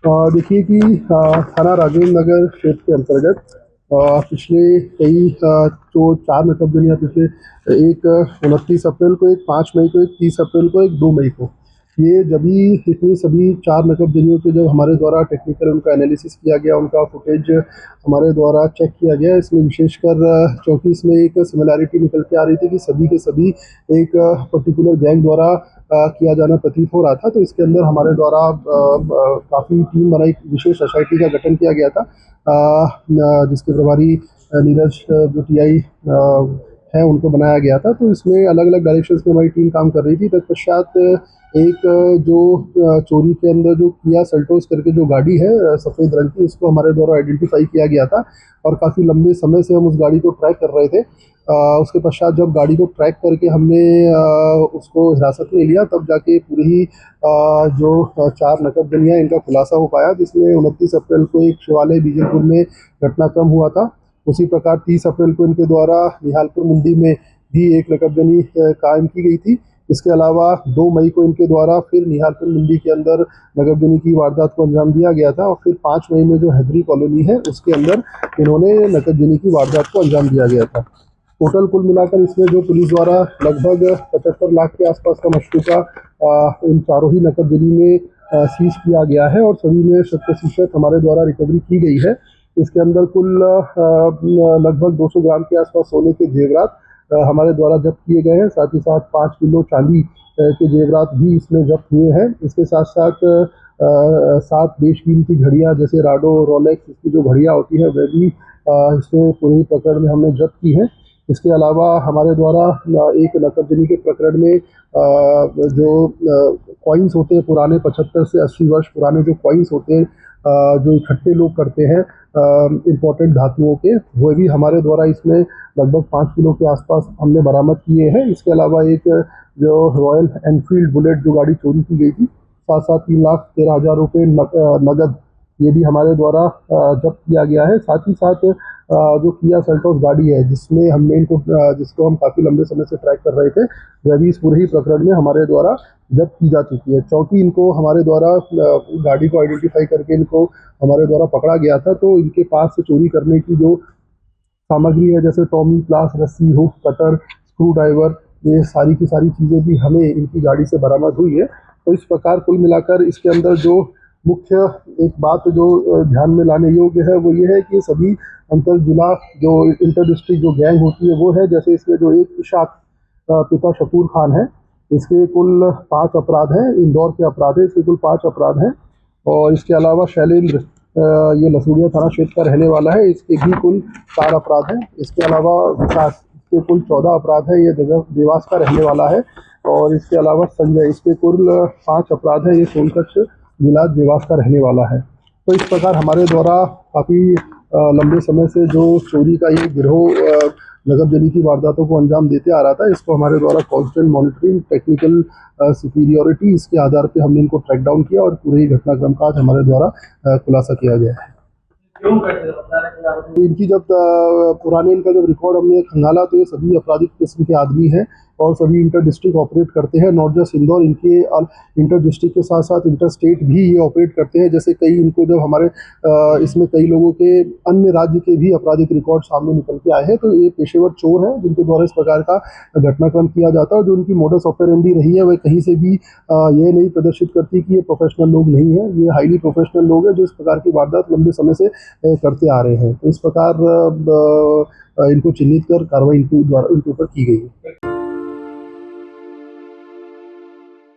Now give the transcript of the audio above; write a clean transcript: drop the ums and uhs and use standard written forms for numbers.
देखिए कि थाना राजेंद्र नगर क्षेत्र के अंतर्गत पिछले कई जो 4 नकब या पिछले एक 29 अप्रैल को, एक 5 मई को, एक 30 अप्रैल को, एक 2 मई को, ये जभी इतनी सभी 4 नकब जनियों के जब हमारे द्वारा टेक्निकल उनका एनालिसिस किया गया, उनका फुटेज हमारे द्वारा चेक किया गया। इसमें विशेषकर क्योंकि इसमें एक सिमिलैरिटी निकल के आ रही थी कि सभी के सभी एक पर्टिकुलर गैंग द्वारा किया जाना प्रतीत हो रहा था, तो इसके अंदर हमारे द्वारा काफ़ी टीम बनाई, विशेष एसआईटी का गठन किया गया था, जिसके प्रभारी नीरज जो टीआई है उनको बनाया गया था। तो इसमें अलग अलग डायरेक्शंस में हमारी टीम काम कर रही थी। तत्पश्चात एक जो चोरी के अंदर जो किया सेल्टोस करके जो गाड़ी है सफ़ेद रंग की, इसको हमारे द्वारा आइडेंटिफाई किया गया था और काफ़ी लंबे समय से हम उस गाड़ी को ट्रैक कर रहे थे। उसके पश्चात जब गाड़ी को ट्रैक करके हमने उसको हिरासत में लिया, तब जाके पूरी ही जो 4 नकबजनियाँ इनका खुलासा हो पाया, जिसमें 29 अप्रैल को एक शिवालय बीजलपुर में घटनाक्रम हुआ था। उसी प्रकार 30 अप्रैल को इनके द्वारा निहालपुर मंडी में भी एक नकबजनी कायम की गई थी। इसके अलावा 2 मई को इनके द्वारा फिर निहालपुर मंडी के अंदर नकबजनी की वारदात को अंजाम दिया गया था और फिर 5 मई में जो हैदरी कॉलोनी है उसके अंदर इन्होंने नकबजनी की वारदात को अंजाम दिया गया था। टोटल कुल मिलाकर इसमें जो पुलिस द्वारा लगभग 75 लाख के आसपास का मशरूका इन चारों ही नकबजनी में सीज किया गया है और सभी में 100% हमारे द्वारा रिकवरी की गई है। इसके अंदर कुल लगभग 200 ग्राम के आसपास सोने के जेवरात हमारे द्वारा जब्त किए गए हैं। साथ ही साथ 5 किलो चांदी के जेवरात भी इसमें जब्त हुए हैं। इसके साथ साथ 7 बेशकीमती घड़ियाँ जैसे राडो, रोलेक्स, इसकी जो घड़ियाँ होती है वह भी इसमें पूरी प्रकरण में हमने जब्त की है। इसके अलावा हमारे द्वारा एक नकबजनी के प्रकरण में जो कॉइन्स होते हैं पुराने 75 से 80 वर्ष पुराने जो कॉइन्स होते हैं, जो इकट्ठे लोग करते हैं इम्पोर्टेंट धातुओं के, वो भी हमारे द्वारा इसमें लगभग 5 किलो के आसपास हमने बरामद किए हैं। इसके अलावा एक जो रॉयल एनफील्ड बुलेट जो गाड़ी चोरी की गई थी, साथ साथ 3,13,000 रुपये नगद, ये भी हमारे द्वारा जब्त किया गया है। साथ ही साथ जो किया सेल्टोस गाड़ी है जिसमें हमने इनको जिसको हम काफ़ी लंबे समय से ट्रैक कर रहे थे, वह भी इस पूरे ही प्रकरण में हमारे द्वारा जब्त की जा चुकी है। चौंकी इनको हमारे द्वारा गाड़ी को आइडेंटिफाई करके इनको हमारे द्वारा पकड़ा गया था, तो इनके पास से चोरी करने की जो सामग्री है जैसे टॉमी, प्लास, रस्सी, हुक, कटर, स्क्रू ड्राइवर, ये सारी की सारी चीज़ें भी हमें इनकी गाड़ी से बरामद हुई है। तो इस प्रकार कुल मिलाकर इसके अंदर जो मुख्य एक बात जो ध्यान में लाने योग्य है वो ये है कि सभी अंतर जिला जो इंटर डिस्ट्रिक्ट जो गैंग होती है वो है। जैसे इसमें जो एक इशाक पिता शकूर खान है, इसके कुल 5 अपराध हैं, इंदौर के अपराध है, इसके कुल 5 अपराध हैं। और इसके अलावा शैलेंद्र ये लसूड़िया थाना क्षेत्र का रहने वाला है, इसके भी कुल 4 अपराध हैं। इसके अलावा विकास, इसके कुल 14 अपराध है, ये देवास का रहने वाला है। और इसके अलावा संजय, इसके कुल 5 अपराध है, ये सोनकच्छ जिला देवास का रहने वाला है। तो इस प्रकार हमारे द्वारा काफ़ी लंबे समय से जो चोरी का ये गिरोह नकबजनी की वारदातों को अंजाम देते आ रहा था, इसको हमारे द्वारा कांस्टेंट मॉनिटरिंग, टेक्निकल सुपीरियरिटी, इसके आधार पे हमने इनको ट्रैक डाउन किया और पूरे ही घटनाक्रम का आज हमारे द्वारा खुलासा किया गया है। इनकी जब पुराने इनका जब रिकॉर्ड हमने खंगाला तो ये सभी आपराधिक किस्म के आदमी हैं और सभी इंटर डिस्ट्रिक्ट ऑपरेट करते हैं। नॉट जस्ट इंदौर, इनके इंटर डिस्ट्रिक्ट के साथ साथ इंटर स्टेट भी ये ऑपरेट करते हैं। जैसे कई इनको जब हमारे इसमें कई लोगों के अन्य राज्य के भी आपराधिक रिकॉर्ड सामने निकल के आए हैं, तो ये पेशेवर चोर हैं जिनके द्वारा इस प्रकार का घटनाक्रम किया जाता है। और जो उनकी मोडस ऑपरेंडी रही है वह कहीं से भी ये नहीं प्रदर्शित करती कि ये प्रोफेशनल लोग नहीं हैं। ये हाईली प्रोफेशनल लोग हैं जो इस प्रकार की वारदात लंबे समय से करते आ रहे हैं। तो इस प्रकार इनको चिन्हित कर कार्रवाई इनके ऊपर की गई है।